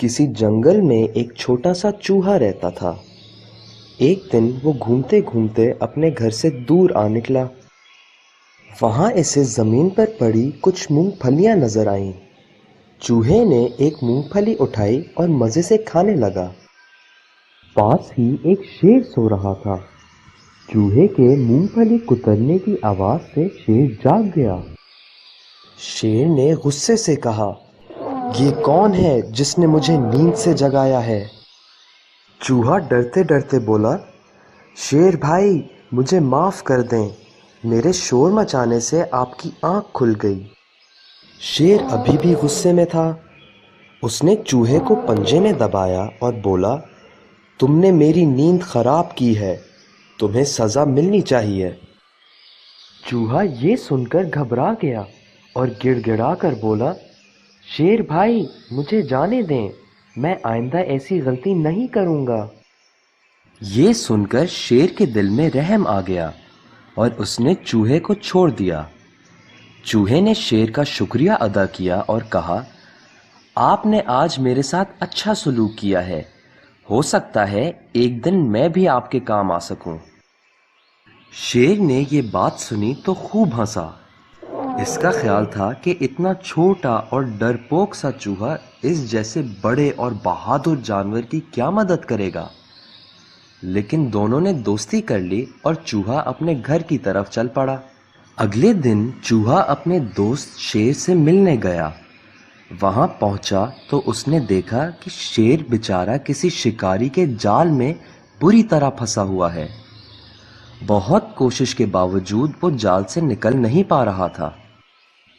किसी जंगल में एक छोटा सा चूहा रहता था। एक दिन वो घूमते घूमते अपने घर से दूर आ निकला। वहां इसे जमीन पर पड़ी कुछ मूंगफलियां नजर आईं। चूहे ने एक मूंगफली उठाई और मजे से खाने लगा। पास ही एक शेर सो रहा था। चूहे के मूंगफली कुतरने की आवाज से शेर जाग गया। शेर ने गुस्से से कहा, ये कौन है जिसने मुझे नींद से जगाया है? चूहा डरते डरते बोला, शेर भाई, मुझे माफ कर दें, मेरे शोर मचाने से आपकी आंख खुल गई। शेर अभी भी गुस्से में था। उसने चूहे को पंजे में दबाया और बोला, तुमने मेरी नींद खराब की है, तुम्हें सजा मिलनी चाहिए। चूहा ये सुनकर घबरा गया और गिड़गिड़ा कर बोला, शेर भाई, मुझे जाने दें, मैं आइंदा ऐसी गलती नहीं करूंगा। ये सुनकर शेर के दिल में रहम आ गया और उसने चूहे को छोड़ दिया। चूहे ने शेर का शुक्रिया अदा किया और कहा, आपने आज मेरे साथ अच्छा सलूक किया है, हो सकता है एक दिन मैं भी आपके काम आ सकूं। शेर ने ये बात सुनी तो खूब हंसा। इसका ख्याल था कि इतना छोटा और डरपोक सा चूहा इस जैसे बड़े और बहादुर जानवर की क्या मदद करेगा। लेकिन दोनों ने दोस्ती कर ली और चूहा अपने घर की तरफ चल पड़ा। अगले दिन चूहा अपने दोस्त शेर से मिलने गया। वहां पहुंचा तो उसने देखा कि शेर बेचारा किसी शिकारी के जाल में बुरी तरह फंसा हुआ है। बहुत कोशिश के बावजूद वो जाल से निकल नहीं पा रहा था।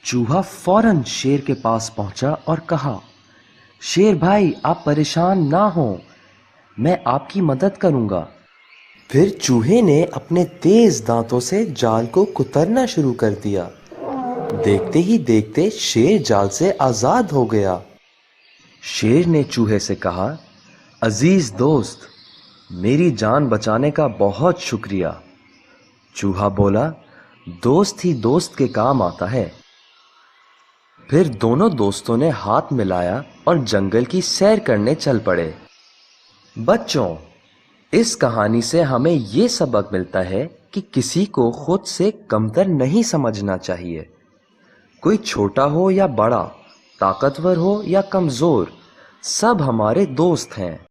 चूहा फौरन शेर के पास पहुंचा और कहा, शेर भाई, आप परेशान ना हो, मैं आपकी मदद करूंगा। फिर चूहे ने अपने तेज दांतों से जाल को कुतरना शुरू कर दिया। देखते ही देखते शेर जाल से आजाद हो गया। शेर ने चूहे से कहा, अजीज दोस्त, मेरी जान बचाने का बहुत शुक्रिया। चूहा बोला, दोस्त ही दोस्त के काम आता है। फिर दोनों दोस्तों ने हाथ मिलाया और जंगल की सैर करने चल पड़े। बच्चों, इस कहानी से हमें ये सबक मिलता है कि किसी को खुद से कमतर नहीं समझना चाहिए। कोई छोटा हो या बड़ा, ताकतवर हो या कमजोर, सब हमारे दोस्त हैं।